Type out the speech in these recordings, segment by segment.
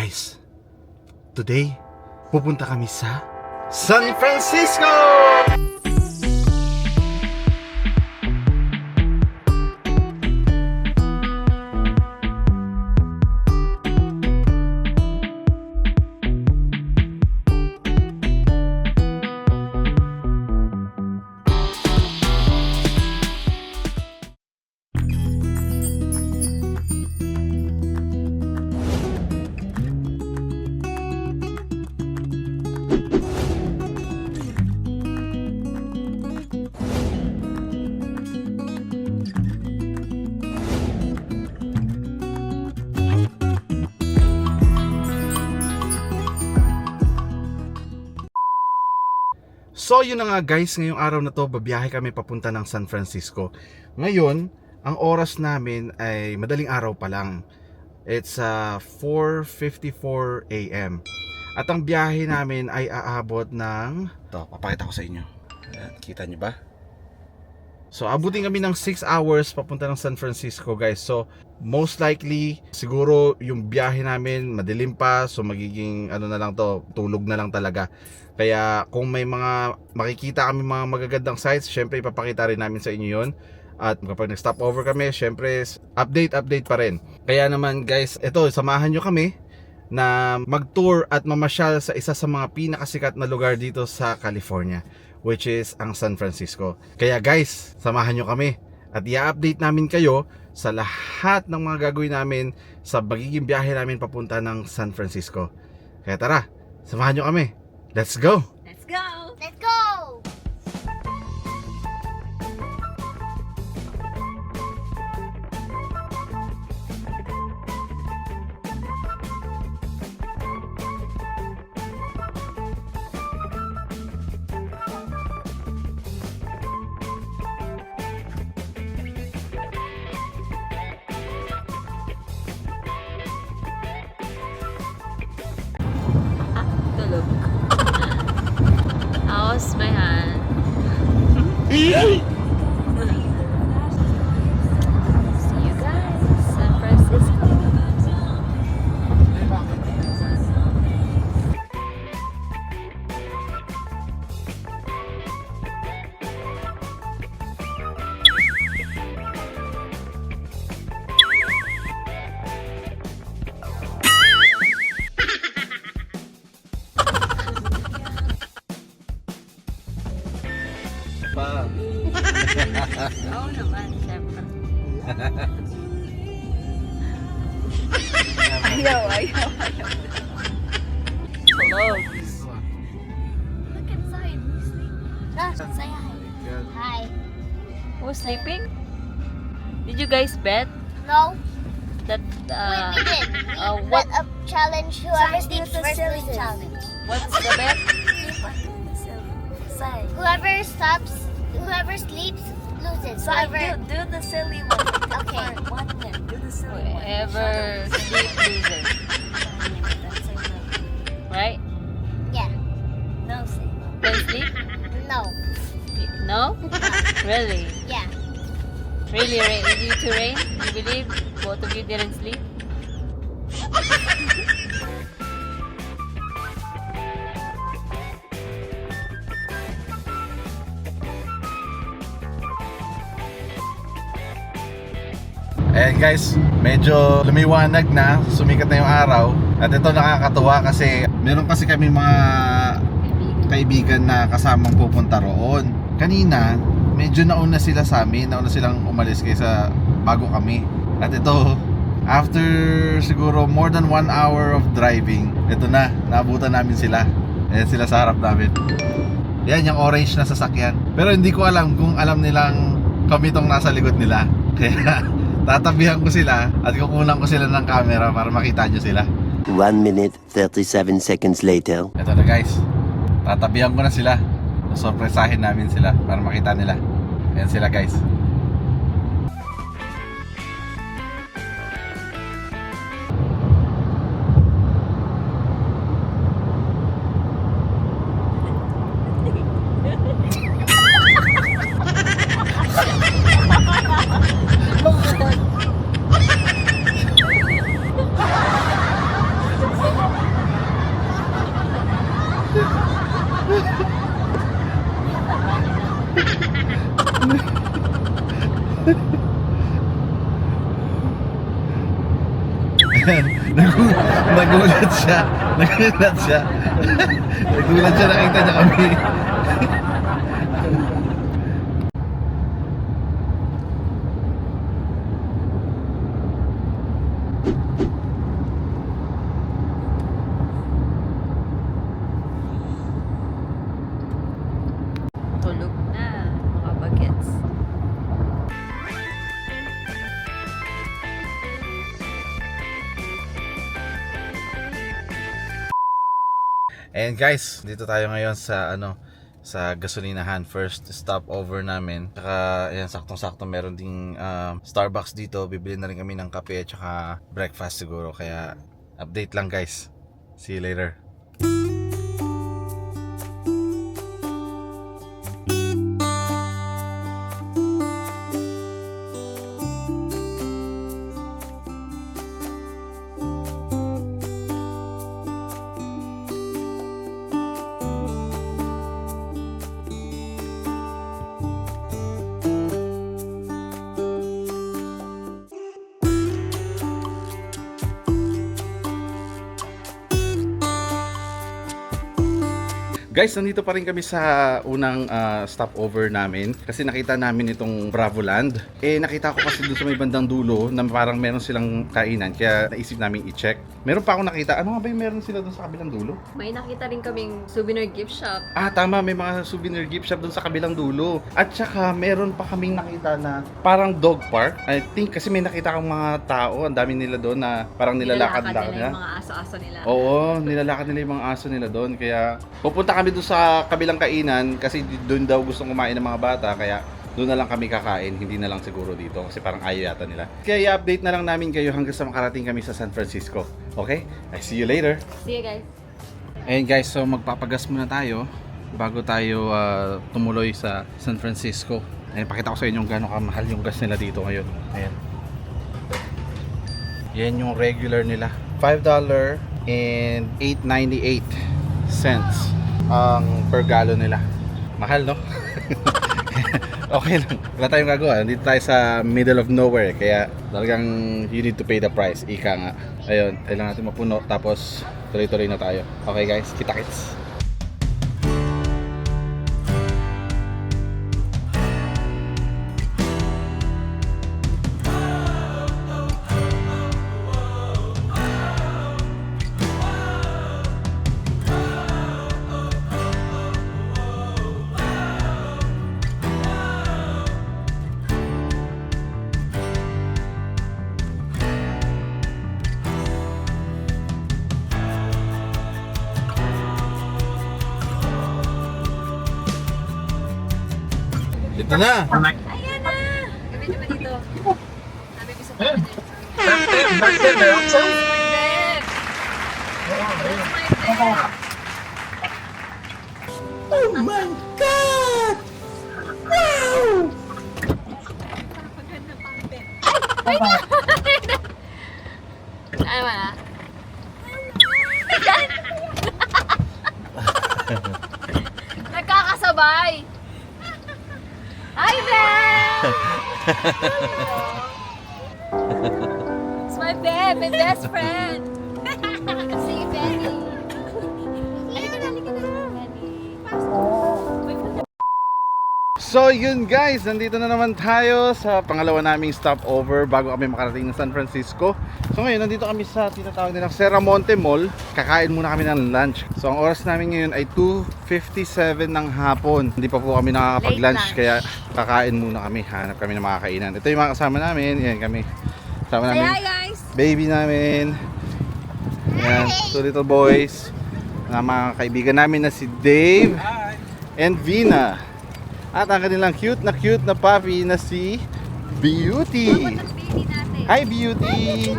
Guys, today, pupunta kami sa San Francisco! So yun na nga guys, ngayong araw na to babiyahe kami papunta ng San Francisco. Ngayon, ang oras namin ay madaling araw pa lang. It's 4:54 AM. At ang biyahe namin ay aabot ng... Ito, papakita ko sa inyo. Ayan, kita nyo ba? So abutin kami ng 6 hours papunta ng San Francisco guys. So most likely, siguro yung biyahe namin madilim pa. So magiging ano na lang to, tulog na lang talaga. Kaya kung may mga makikita kami mga magagandang sites, syempre ipapakita rin namin sa inyo yun. At kapag nag-stop over kami, syempre update pa rin. Kaya naman guys, ito, samahan nyo kami na mag-tour at mamasyal sa isa sa mga pinakasikat na lugar dito sa California, which is ang San Francisco. Kaya guys, samahan nyo kami at i-update namin kayo sa lahat ng mga gagawin namin sa magiging biyahe namin papunta ng San Francisco. Kaya tara, samahan nyo kami. Let's go! Let's go! Let's go! Tulog. How's my hand? See you guys, San Francisco. Oo naman, syempre. Ayaw. Hello. Look inside. Say hi. Hi. Who's sleeping? Did you guys bet No, that we did. We what bet a challenge. Whoever sleeps first wins challenge. what's the bet? Whoever sleeps loses. So Whoever. do the silly one. Okay. 1 minute. Do the silly one. Whoever sleep loses, right? Yeah. No, say. Can sleep? No. No? Really? Yeah. Really, Rain? You two, Rain? You believe both of you didn't sleep? Ayan guys, medyo lumiwanag na, sumikat na yung araw. At ito nakakatuwa kasi meron kasi kami mga kaibigan na kasamang pupunta roon. Kanina, medyo nauna sila sa amin, nauna silang umalis kaysa bago kami. At ito, after siguro more than 1 hour of driving, ito na, naabutan namin sila. Ayan sila sa harap namin. Yan yung orange na sasakyan. Pero hindi ko alam kung alam nilang kami tong nasa likod nila. Kaya tatabihan ko sila at kukunan ko sila ng camera para makita nyo sila. 1 minute, 37 seconds later. Ito na guys, tatabihan ko na sila. Sorpresahin namin sila para makita nila. Ayan sila guys. Nagulat siya. Nagulat siya. Nagulat siya, nakita niya kami. Tulog na, mga bagets. And guys, dito tayo ngayon sa sa gasolinahan. First stop over namin. Saka ayan, saktong-sakto meron ding Starbucks dito. Bibili na rin kami ng kape at saka breakfast siguro. Kaya update lang guys. See you later. Guys, nandito pa rin kami sa unang stopover namin kasi nakita namin itong Bravoland. Nakita ko kasi dun sa may bandang dulo na parang meron silang kainan kaya naisip namin i-check. Meron pa ako nakita, ano nga ba yung meron sila dun sa kabilang dulo? May nakita rin kaming souvenir gift shop. Tama, may mga souvenir gift shop dun sa kabilang dulo. At saka meron pa kaming nakita na parang dog park. I think kasi may nakita akong mga tao, ang dami nila doon na parang nilalakad lang nila yung mga aso-aso nila. Oo, nilalakad nila yung mga aso nila doon. Kaya pupunta kami doon sa kabilang kainan kasi doon daw gustong kumain ng mga bata. Kaya doon na lang kami kakain, hindi na lang siguro dito kasi parang ayaw yata nila. Kaya i-update na lang namin kayo hanggang sa makarating kami sa San Francisco. Okay? I see you later. See you guys. Ayun guys, so magpapagas muna tayo bago tayo tumuloy sa San Francisco. Ayun, pakita ko sa inyo kung gaano kamahal yung gas nila dito ngayon. Ayan. Yan yung regular nila. $5 and 8.98 cents ang per gallon nila. Mahal, no? Okay lang. Wala tayong gagawa. Dito tayo sa middle of nowhere. Kaya talagang you need to pay the price. Ika nga. Ayun, kailangan natin mapuno. Tapos tuloy-tuloy na tayo. Okay guys, kita-kits. Ito na! Ayan na! Gabi naman dito. Sabi ko sa pwede. Oh my God! Wow! Ano ba na? Nagkakasabay! Hi, Ben! It's my babe, my best friend. See you, Benny. Halika na, Benny. So yun guys, nandito na naman tayo sa pangalawa naming stopover bago kami makarating ng San Francisco. So ngayon, nandito kami sa tinatawag nilang Serramonte Mall. Kakain muna kami ng lunch. So ang oras namin ngayon ay 2:57 ng hapon. Hindi pa po kami nakakapag-lunch Late lunch. kaya kakain muna kami. Hanap kami ng mga kainan. Ito yung mga kasama namin. Yan kami. Kasama namin. Hi, guys! Baby namin. Yan, two little boys. Mga kaibigan namin na si Dave and Vina. At ang kanilang cute na puppy na si Beauty. Baby natin. Hi Beauty!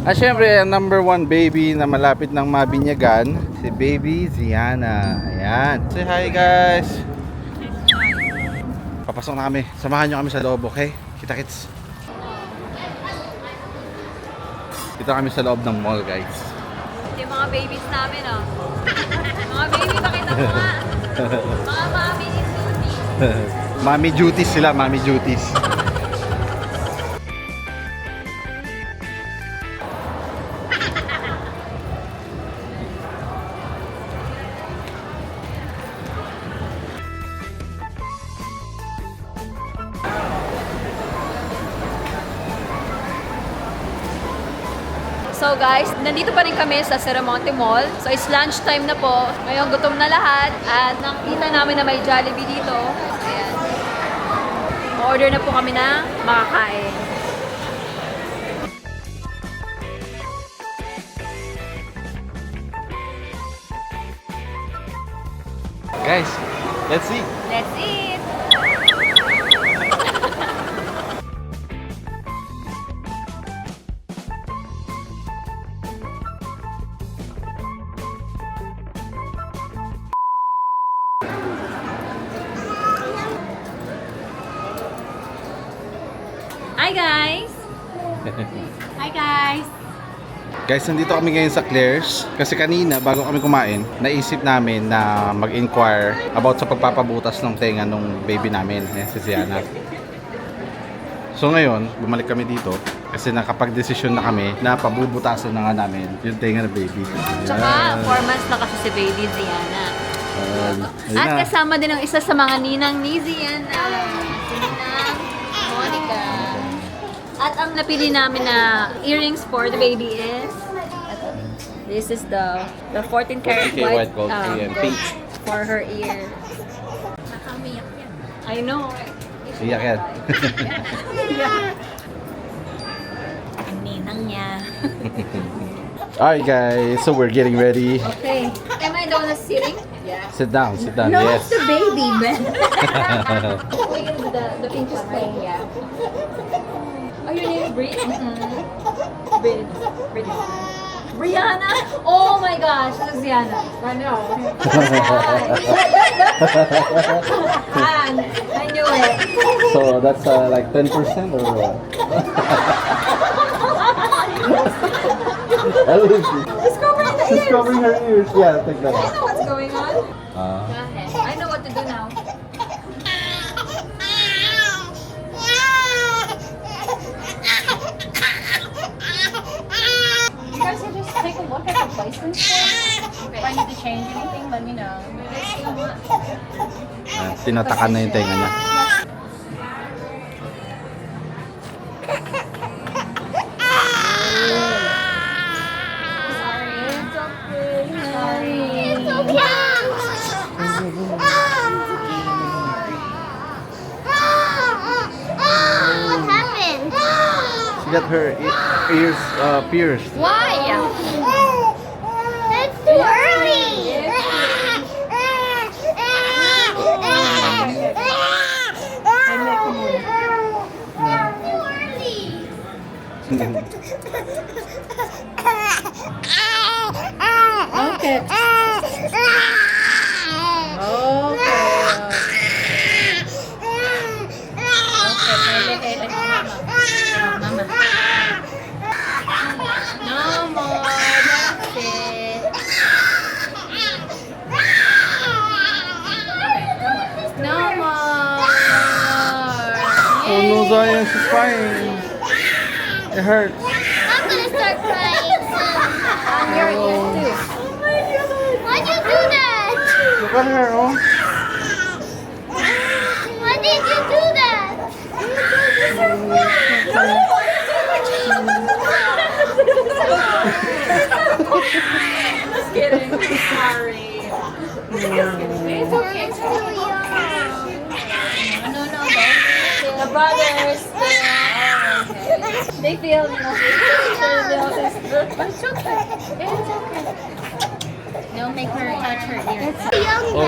At syempre, ang number one baby na malapit ng mabinyagan, si Baby Ziana. Ayan. Say hi guys! Papasok na kami. Samahan nyo kami sa loob, okay? Kita-kits. Dito kami sa loob ng mall, guys. Yung mga babies namin, oh. Mga baby, pakita mo nga. Mga mommy is duty. Mommy duties sila, mommy duties. Hello guys! Nandito pa rin kami sa Serramonte Mall. So it's lunchtime na po. Ngayon gutom na lahat. At nakita namin na may Jollibee dito. Ayan. Order na po kami na makakain. Guys, let's see. Let's eat! Hi guys! Hi guys! Guys, nandito kami ngayon sa Claire's kasi kanina bago kami kumain, naisip namin na mag-inquire about sa pagpapabutas ng tenga ng baby namin, si Sienna. So ngayon, bumalik kami dito kasi nakapag-desisyon na kami na pabubutasan na nga namin yung tenga ng baby. Tsaka, 4 months na kasi si baby Ziana. At kasama din ang isa sa mga ninang ni Ziana, si Ninang Monica. At ang napili namin na earrings for the baby is this is the 14 karat 14K white gold and pink. for her ear. Nakamiyak yan. I know. Iyak yan. Ang ninang niya. Alright guys, so we're getting ready. Okay. Am I down sitting? Yeah. Sit down, No, yes. it's the baby, man. the pink one, right? Yeah. Oh, your name is Bri? Bri. Brianna? Oh my gosh, this is Brianna. I know. I knew it. So that's like 10% or what? It's covering the ears. covering her ears. Yeah, take that. I know what's going on. Uh, Go ahead. I know what to do now. You guys can just take a look at the placements for if I need to change anything, let me know. tinatakan na yung tenga niya. What happened? She got her ears pierced. Why? It's too early. Okay. No more. That's it. No more. Oh no, Zion, she's crying. It hurts. I'm gonna start crying soon. Your ears too. Why'd you do that? Look at her, oh. Why did you do that? Just kidding. Sorry. It's okay. No, don't. The brothers, they feel, but it's okay. It's okay. Don't make her touch her ears.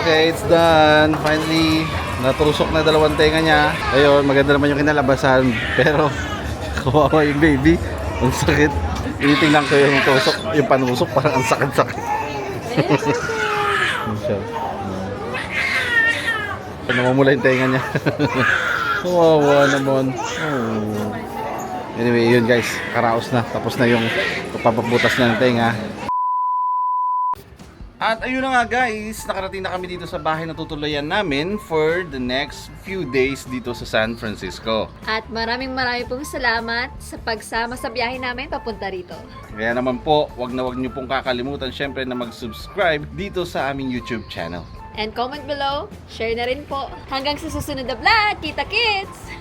Okay, it's done. Finally, natusok na dalawang tenga niya. Ayun, maganda naman yung kinalabasan. Pero, kawawa yung baby. Ang sakit. Tinitingnan ko yung tusok, yung panusok, parang ang sakit-sakit. Yun siya. Namumula yung tenga niya. Kawawa naman. Oh. Anyway, yun guys. Karaos na. Tapos na yung papabutas na ng tenga. At ayun na nga guys, nakarating na kami dito sa bahay na tutuluyan namin for the next few days dito sa San Francisco. At maraming pong salamat sa pagsama sa biyahe namin papunta rito. Kaya naman po, wag niyo pong kakalimutan syempre na mag-subscribe dito sa aming YouTube channel. And comment below, share na rin po. Hanggang sa susunod na vlog, kita kits!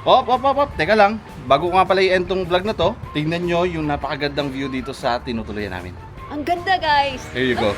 Op, teka lang. bago ko nga pala i-end tong vlog na to, tingnan nyo yung napakagandang view dito sa tinutuluyan namin. Ang ganda guys! Here you go.